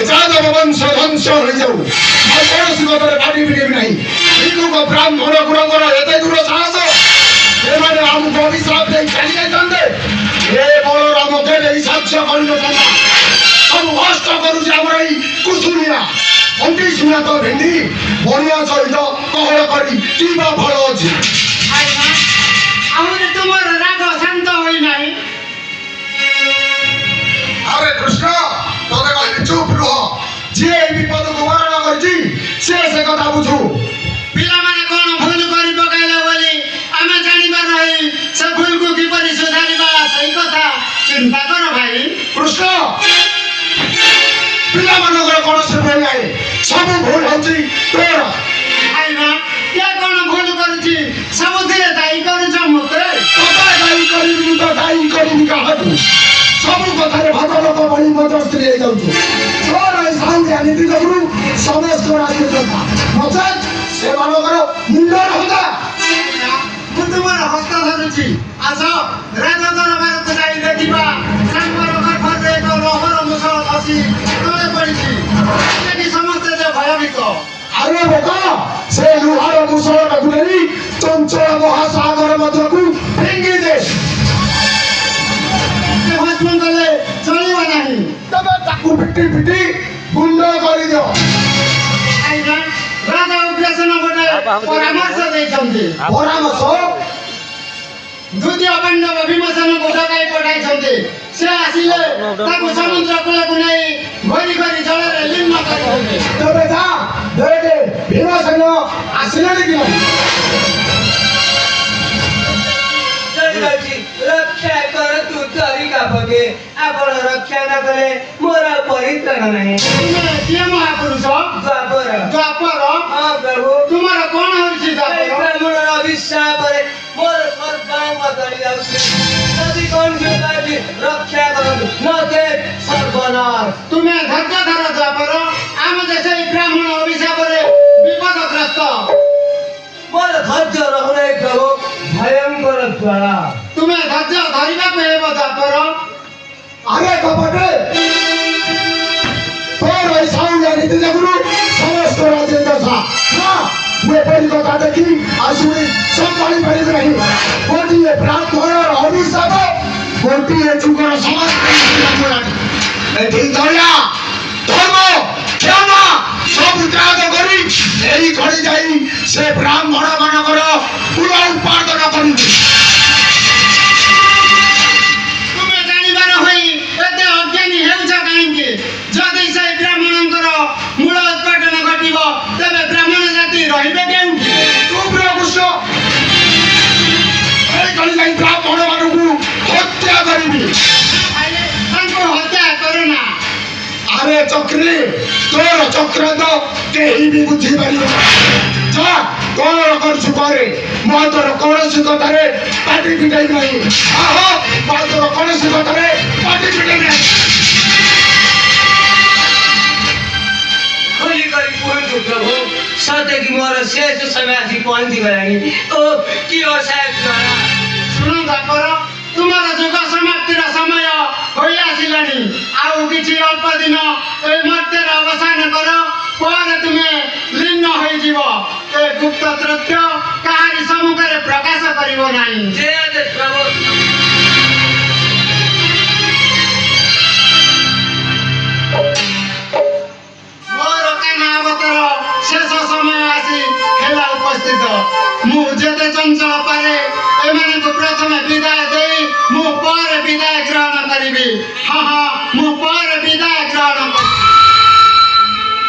ଯାଦବ ବଂଶ ଧ୍ୱଂସ ହୋଇଯାଉ ଆଉ କୌଣସି କଥାରେ ପାଟି ଫିଟେଇବି ନାହିଁ। ହିନ୍ଦୁଙ୍କ ବ୍ରାହ୍ମଣ ଗୁରଙ୍କର ଏତେ ଦୂର ସାହସ ସେମାନେ ଆମକୁ ଅଭିଶାପ ଦେଇ ଚାଲି ଯାଇଥାନ୍ତେ। ଏ ବଳରାମ କେବେ ସାକ୍ଷ୍ୟ କରିନଥାନ୍ତା। ସବୁ ନଷ୍ଟ କରୁଛି ଆମର ଏଇ କୁସୁମିଆ ଅଣ୍ଟି ସୁନା ତ ଭେଣ୍ଡି ବଣିଆ ସହିତ କହଳ କରି କିମ୍ବା ଫଳ ଅଛି। ତୁମର ରାଗ ଶାନ୍ତ ହୋଇନାହିଁ। ଆରେ କୃଷ୍ଣ ତତେ କହିଲି ଚୁପ୍ ରୁହ। ଯିଏ এই ବିପଦକୁ ବରଣ କରିଛି ସେ କଥା ବୁଝୁ। ପିଲାମାନେ କଣ ଭୁଲ କରି ପକାଇଲେ ବୋଲି ଆମେ ଜାଣିବାର ନାହିଁ। ସେ ଭୁଲକୁ କିପରି ସୁଧାରିବା ସେଇ କଥା ଚିନ୍ତା କର ଭାଇ। କୃଷ୍ଣ ପିଲାମାନଙ୍କର କୌଣସି ଭୁଲ ନାହିଁ। ସବୁ ଭୁଲ ହଉଛି ତୋର। ଭାଇନା କିଏ କଣ ଭୁଲ କରୁଛି ସବୁଥିରେ ଦାୟୀ କରୁଛ ମୋତେ। ଦାୟୀ କରିବି ତ ଦାୟୀ କରିବି କାହାକୁ? ସବୁ କଥାରେ ଭାଗ ଲୋକ ଭଳି ମଜସ୍ତ୍ରୀ ହେଇଯାଉଛୁ। ତୋର ଏଇ ସାଉଁଡ଼ିଆ ନୀତି ଯୋଗୁଁ ସମସ୍ତ ରାଜ୍ୟ କଥା ନଚେତ୍ ସେମାନଙ୍କର ମୁଣ୍ଡ ରହୁତା। ମୁଁ ତୁମର ହସ୍ତ ଧରୁଛି। ଆସ ରାଜଦରବାରକୁ ଯାଇ ଦେଖିବା। ତାଙ୍କର ପାଖରେ ଏକ ଲହର ମୁସଳ ଧସି ତଳେ ପଡ଼ିଛି। ସେଠି ସମସ୍ତେ ଯେ ଭୟଭୀତ। ଆରେ ବୋକା ସେ ଲୁହାର ମୁସଳଟାକୁ ନେଇ ଚଞ୍ଚଳ ମହାସାଗର ମଧ୍ୟକୁ ଫିଙ୍ଗି ଦେ। ଭସ୍ମ କଲେ ଚଳିବ ନାହିଁ। ତବେ ତାକୁ ପିଟି ପିଟି ଗୁଣ୍ଡ କରିଦିଅ। ରାଜା ଉଗ୍ରସେନ ଗୋଟେ ପରାମର୍ଶ ଦେଇଛନ୍ତି। ପରାମର୍ଶ? ଦ୍ୱିତୀୟ ପାଣ୍ଡବ ଭୀମସେନକୁ ଡକାଇ ପଠାଇଛନ୍ତି। ସେ ଆସିଲେ ତାକୁ ସମୁଦ୍ର କୂଳକୁ ନେଇ ଘୋରି ଘୋରି ଜଳରେ ଲୀନ କରିଛନ୍ତି। ତବେ ଯା ଦେଖେ ଭୀମସେନ ଆସିଲେଣି କି ନାହିଁ। ରକ୍ଷା କର ତୁ ତରିକା ପକେ। ଆପଣ ରକ୍ଷା ନ କଲେ ମୋର ପରିତ୍ରାଣ ନାହିଁ। ତୁମେ କିଏ ମହାପୁରୁଷ? ଦ୍ୱାପର। ଦ୍ୱାପର? ହଁ ପ୍ରଭୁ। ତୁମର କଣ ହେଉଛି ଦ୍ୱାପର? ବ୍ରାହ୍ମଣର ଅଭିଶାପରେ ମୋର ସର୍ବାଙ୍ଗ ତଳି ଯାଉଛି। ଯଦି କଣ ଯୋଗାଛି ରକ୍ଷା କରନ୍ତୁ ନଚେତ୍ ସର୍ବନାଶ। ତୁମେ ଧୈର୍ଯ୍ୟ ଧର ଦ୍ୱାପର। ଆମେ ଯେ ସେଇ ବ୍ରାହ୍ମଣ ଅଭିଶାପରେ ବିପଦଗ୍ରସ୍ତ। ମୋର ଧୈର୍ଯ୍ୟ ରହୁନାହିଁ ପ୍ରଭୁ। ଭୟଙ୍କର ଜ୍ୱାଳା। ତୁମେ ଧୈର୍ଯ୍ୟ ଧରିବାକୁ ହେବ ଦ୍ୱାପର। ଆରେ କପଟେ ତୋର ଏଇ ସାଉଁଡ଼ିଆ ନୀତି ଯୋଗୁଁ ସମସ୍ତ ରାଜ୍ୟ ଦଶା। ମୁଁ ଏପରି କଥା ଦେଖି ଆସୁନି ସମ୍ଭାଳି ପାରିବି ନାହିଁ। ଗୋଟିଏ ବ୍ରାହ୍ମଣର ଅଭିଶାପ ଗୋଟିଏ ଯୁଗର ସମାଜ ଏଠି ଦୟା ଧର୍ମ କ୍ଷମା ସବୁ ତ୍ୟାଗ କରି ଏଇ ଘଡ଼ି ଯାଇ ସେ ବ୍ରାହ୍ମଣ ମାନଙ୍କର କୁଳ ଉପାର୍ଜନ କରିବି। ତୁମେ ଜାଣିବାର ହୋଇ ଏତେ ଅଜ୍ଞାନୀ ହେଉଛ କାହିଁକି? ଯଦି ସେଇ ବ୍ରାହ୍ମଣଙ୍କର ମୂଳ ଉତ୍ପାଦନ ଘଟିବ ତେବେ ବ୍ରାହ୍ମଣ ଜାତି ରହିବେ କେଉଁଠି? ଚୁପ୍ ରହ କୃଷ୍ଣ। ଏଇ ଘଡ଼ି ଯାଇ ବ୍ରାହ୍ମଣ ମାନଙ୍କୁ ହତ୍ୟା କରିବି। ତାଙ୍କୁ ହତ୍ୟା କରନା। ଆରେ ଚକ୍ରୀ ତୋର ଚକ୍ରାନ୍ତ କେହି ବି ବୁଝିପାରିବେ ନାହିଁ। ଯା କଣ କରୁଛୁ କରେ। ମୁଁ ତୋର କୌଣସି କଥାରେ ପାଟି ଫିଟେଇବି ନାହିଁ। ଆହ ମୁଁ ତୋର କୌଣସି କଥାରେ ପାଟି ଫିଟେଇବି ନାହିଁ। ଖୋଲି କରି କୁହନ୍ତୁ ପ୍ରଭୁ ସତେ କି ମୋର ଶେଷ ସମୟ ଆସି ପହଞ୍ଚି ଗଲାଣି। ଓ କି ଅସହାୟ ଜ୍ୱାଳା। ଶୁଣ ଦ୍ୱାପର ତୁମର ଯୁଗ ସମାପ୍ତିର ସମୟ ହୋଇ ଆସିଲାଣି। ଆଉ କିଛି ଅଳ୍ପ ଦିନ এই ମର୍ତ୍ତ୍ୟର ଅବସାନ କର। ପରେ ତୁମେ ଲୀନ ହୋଇଯିବ। ଏ ଗୁପ୍ତ ତଥ୍ୟ କାହାରି ସମ୍ମୁଖରେ ପ୍ରକାଶ କରିବ ନାହିଁ। ଜୟ ଜୟ ପ୍ରଭୁ। ମୋର କାହ୍ନା ଅବତାର ଶେଷ ସମୟ ଆସି ହେଲା ଉପସ୍ଥିତ। ମୁଁ ଯେତେ ଚଞ୍ଚଳ ପାରେ ଏମାନଙ୍କୁ ପ୍ରଥମେ ବିଦାୟ ଦେଇ